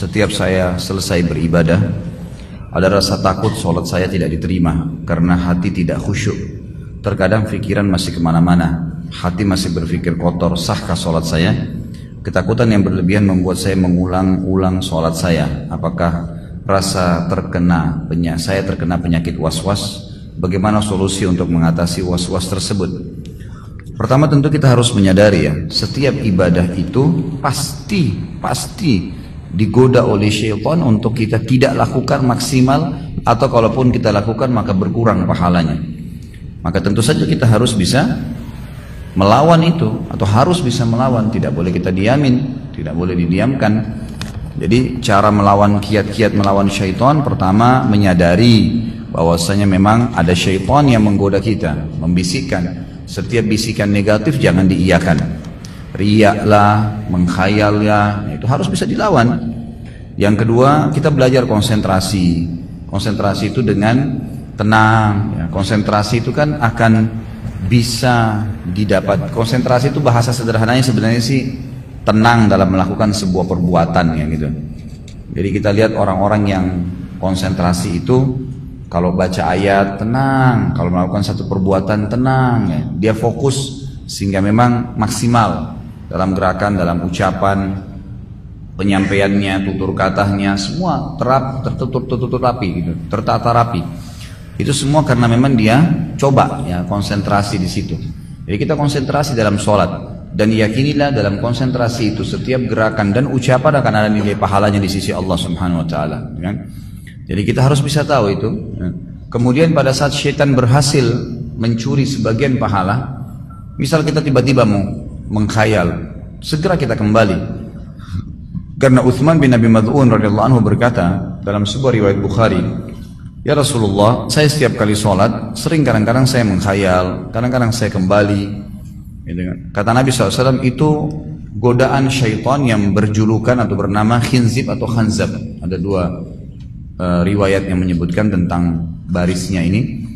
setiap saya selesai beribadah, ada rasa takut sholat saya tidak diterima karena hati tidak khusyuk. Terkadang pikiran masih kemana-mana, hati masih berpikir kotor, sahkah sholat saya? Ketakutan yang berlebihan membuat saya mengulang-ulang sholat saya. Apakah saya terkena penyakit was-was? Bagaimana solusi untuk mengatasi was-was tersebut? Pertama tentu kita harus menyadari ya, setiap ibadah itu pasti digoda oleh syaitan untuk kita tidak lakukan maksimal, atau kalaupun kita lakukan maka berkurang pahalanya. Maka tentu saja kita harus bisa melawan itu, atau harus bisa melawan, tidak boleh kita diamin, tidak boleh didiamkan. Jadi cara melawan kiat-kiat melawan syaitan, pertama menyadari bahwasanya memang ada syaitan yang menggoda kita, membisikkan. Setiap bisikan negatif jangan diiyakan. Riya lah, menghayal ya, itu harus bisa dilawan. Yang kedua, kita belajar konsentrasi. Konsentrasi itu dengan tenang ya. Konsentrasi itu kan akan bisa didapat. Konsentrasi itu bahasa sederhananya sebenarnya sih tenang dalam melakukan sebuah perbuatan ya gitu. Jadi kita lihat orang-orang yang konsentrasi itu, kalau baca ayat tenang, kalau melakukan satu perbuatan tenang ya. Dia fokus sehingga memang maksimal dalam gerakan, dalam ucapan, penyampaiannya, tutur katanya, semua tertutur rapi gitu, tertata rapi. Itu semua karena memang dia coba ya konsentrasi di situ. Jadi kita konsentrasi dalam sholat, dan yakinilah dalam konsentrasi itu setiap gerakan dan ucapan akan ada nilai pahalanya di sisi Allah Subhanahu Wa Taala. Ya. Jadi kita harus bisa tahu itu. Ya. Kemudian pada saat syaitan berhasil mencuri sebagian pahala, misal kita tiba-tiba mau mengkhayal, segera kita kembali. Karena Utsman bin Abi Mad'un radhiyallahu anhu berkata dalam sebuah riwayat Bukhari, "Ya Rasulullah, saya setiap kali sholat, sering kadang-kadang saya menghayal, kadang-kadang saya kembali." Kata Nabi SAW, itu godaan syaitan yang berjulukan atau bernama khinzib atau khanzab. Ada dua riwayat yang menyebutkan tentang barisnya ini,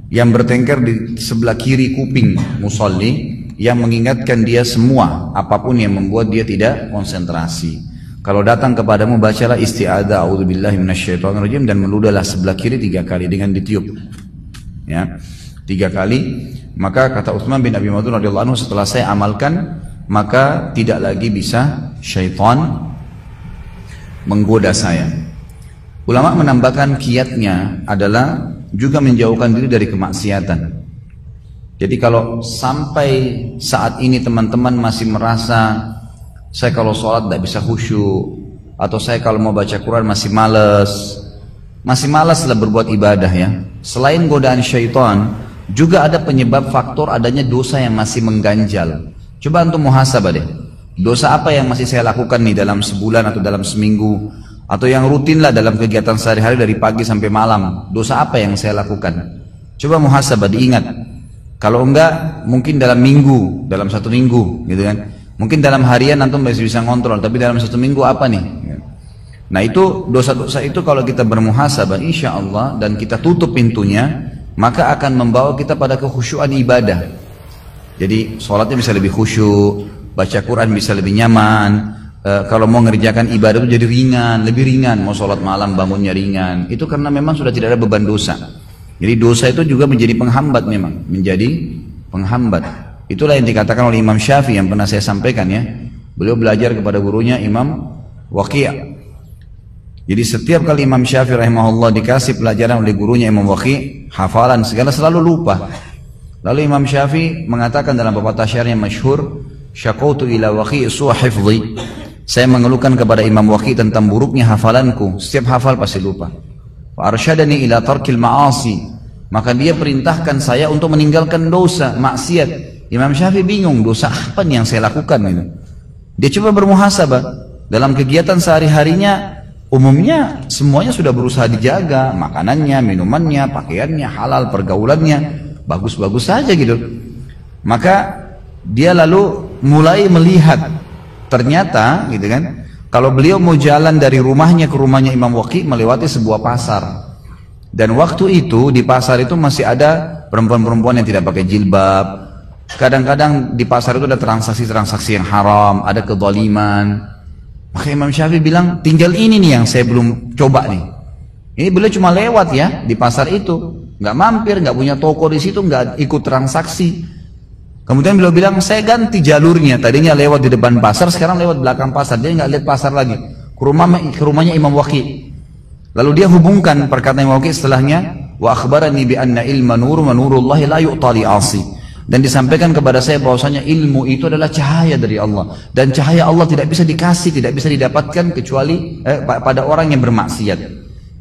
yang bertengkar di sebelah kiri kuping musolli, yang mengingatkan dia semua apapun yang membuat dia tidak konsentrasi. Kalau datang kepadamu, bacalah isti'adzah a'udzubillahi minasyaitonirrajim dan meludahlah sebelah kiri 3 kali dengan ditiup. Ya, 3 kali. Maka kata Utsman bin Abi Mad'un radhiyallahu anhu, setelah saya amalkan, maka tidak lagi bisa syaitan menggoda saya. Ulama menambahkan kiatnya adalah juga menjauhkan diri dari kemaksiatan. Jadi kalau sampai saat ini teman-teman masih merasa saya kalau sholat tidak bisa khusyuk, atau saya kalau mau baca Quran masih malas lah berbuat ibadah ya. Selain godaan syaitan, juga ada penyebab faktor adanya dosa yang masih mengganjal. Coba antum muhasabah deh. Dosa apa yang masih saya lakukan nih dalam sebulan atau dalam seminggu, atau yang rutin lah dalam kegiatan sehari-hari dari pagi sampai malam. Dosa apa yang saya lakukan? Coba muhasabah, diingat. Kalau enggak, mungkin dalam minggu, dalam 1 minggu gitu kan. Mungkin dalam harian antum masih bisa ngontrol, tapi dalam 1 minggu apa nih? Nah itu dosa-dosa itu kalau kita bermuhasabah insya Allah dan kita tutup pintunya, maka akan membawa kita pada kekhusyuan ibadah. Jadi sholatnya bisa lebih khusyuk, baca Quran bisa lebih nyaman. Kalau mau ngerjakan ibadah itu jadi ringan, lebih ringan. Mau sholat malam bangunnya ringan. Itu karena memang sudah tidak ada beban dosa. Jadi dosa itu juga menjadi penghambat memang, menjadi penghambat. Itulah yang dikatakan oleh Imam Syafi'i yang pernah saya sampaikan ya. Beliau belajar kepada gurunya Imam Waqi'. Jadi setiap kali Imam Syafi'i rahimahullah dikasih pelajaran oleh gurunya Imam Waqi', hafalan segala selalu lupa. Lalu Imam Syafi'i mengatakan dalam pepatah syair yang masyhur, "Syaqautu ila Waqi' su'a hifdhi." Saya mengeluhkan kepada Imam Waqi' tentang buruknya hafalanku, setiap hafal pasti lupa. Wa arsyadani ila tarkil ma'asi. Maka dia perintahkan saya untuk meninggalkan dosa, maksiat. Imam Syafi'i bingung, dosa apa nih yang saya lakukan gitu. Dia coba bermuhasabah dalam kegiatan sehari-harinya. Umumnya semuanya sudah berusaha dijaga, makanannya, minumannya, pakaiannya, halal, pergaulannya, bagus-bagus saja gitu. Maka dia lalu mulai melihat, ternyata gitu kan, kalau beliau mau jalan dari rumahnya ke rumahnya Imam Waqi' melewati sebuah pasar. Dan waktu itu di pasar itu masih ada perempuan-perempuan yang tidak pakai jilbab. Kadang-kadang di pasar itu ada transaksi-transaksi yang haram, ada kezaliman. Maka Imam Syafi'i bilang, tinggal ini nih yang saya belum coba nih. Ini beliau cuma lewat ya di pasar itu, nggak mampir, nggak punya toko di situ, nggak ikut transaksi. Kemudian beliau bilang, saya ganti jalurnya, tadinya lewat di depan pasar, sekarang lewat belakang pasar. Dia nggak lihat pasar lagi, ke rumahnya Imam Waqi'. Lalu dia hubungkan perkataan Imam Waqi' setelahnya, wa akhbarani bi anna ilma nur wa nurullahi la yu'ta li 'asi. Dan disampaikan kepada saya bahwasanya ilmu itu adalah cahaya dari Allah, dan cahaya Allah tidak bisa dikasih, tidak bisa didapatkan kecuali pada orang yang bermaksiat.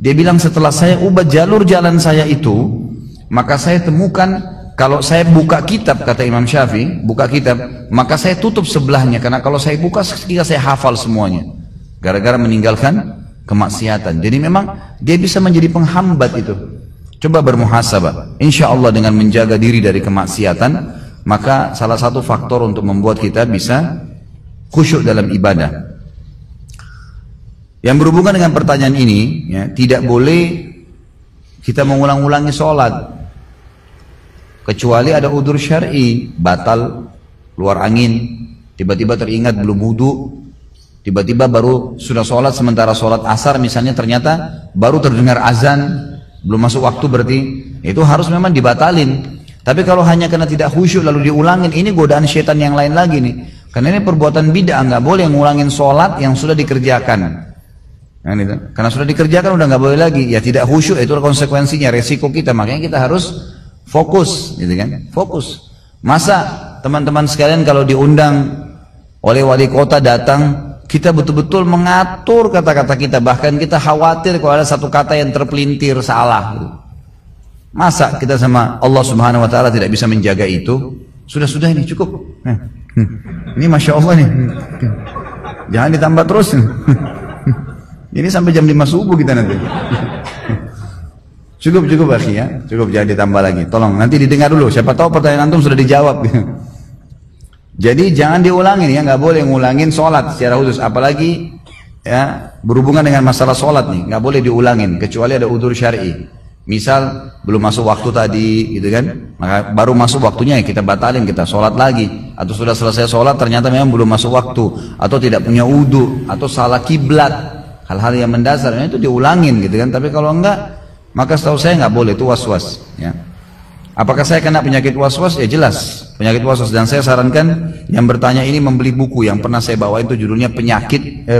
Dia bilang, setelah saya ubah jalur jalan saya itu, maka saya temukan kalau saya buka kitab, kata Imam Syafi'i, buka kitab, maka saya tutup sebelahnya, karena kalau saya buka ketika saya hafal semuanya, gara-gara meninggalkan kemaksiatan. Jadi memang dia bisa menjadi penghambat itu. Coba bermuhasabah. Insya Allah dengan menjaga diri dari kemaksiatan, maka salah satu faktor untuk membuat kita bisa khusyuk dalam ibadah. Yang berhubungan dengan pertanyaan ini, ya, tidak boleh kita mengulang-ulangi sholat, kecuali ada udzur syar'i, batal, keluar angin, tiba-tiba teringat belum wudu, tiba-tiba baru sudah sholat, sementara sholat asar misalnya ternyata baru terdengar azan, belum masuk waktu, berarti itu harus memang dibatalin. Tapi kalau hanya karena tidak khusyuk lalu diulangin, ini godaan syaitan yang lain lagi nih. Karena ini perbuatan bid'ah, nggak boleh ngulangin sholat yang sudah dikerjakan. Nah, itu. Karena sudah dikerjakan udah nggak boleh lagi. Ya tidak khusyuk, itu konsekuensinya, resiko kita. Makanya kita harus fokus, gitu kan? Fokus. Masa teman-teman sekalian kalau diundang oleh wali kota datang, kita betul-betul mengatur kata-kata kita, bahkan kita khawatir kalau ada satu kata yang terpelintir salah. Masa kita sama Allah Subhanahu Wa Taala tidak bisa menjaga itu? Sudah ini cukup. Ini masya Allah nih. Jangan ditambah terus. Ini sampai jam 5 subuh kita nanti. Cukup akhi ya, cukup, jangan ditambah lagi. Tolong nanti didengar dulu. Siapa tahu pertanyaan antum sudah dijawab. Jadi jangan diulangin ya, nggak boleh ngulangin sholat secara khusus, apalagi ya berhubungan dengan masalah sholat nih, nggak boleh diulangin kecuali ada udzur syar'i. Misal belum masuk waktu tadi, gitu kan, maka baru masuk waktunya ya kita batalin, kita sholat lagi. Atau sudah selesai sholat ternyata memang belum masuk waktu, atau tidak punya wudu, atau salah kiblat, hal-hal yang mendasar itu diulangin, gitu kan. Tapi kalau enggak, maka setahu saya nggak boleh, itu was-was. Ya. Apakah saya kena penyakit was-was? Ya jelas, penyakit was-was. Dan saya sarankan yang bertanya ini membeli buku yang pernah saya bawa, itu judulnya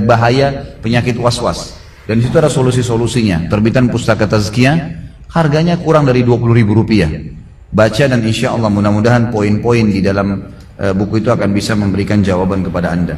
Bahaya Penyakit Was-was. Dan di situ ada solusi-solusinya. Terbitan Pustaka Tazkiyah, harganya kurang dari Rp20.000. Baca dan insya Allah mudah-mudahan poin-poin di dalam buku itu akan bisa memberikan jawaban kepada Anda.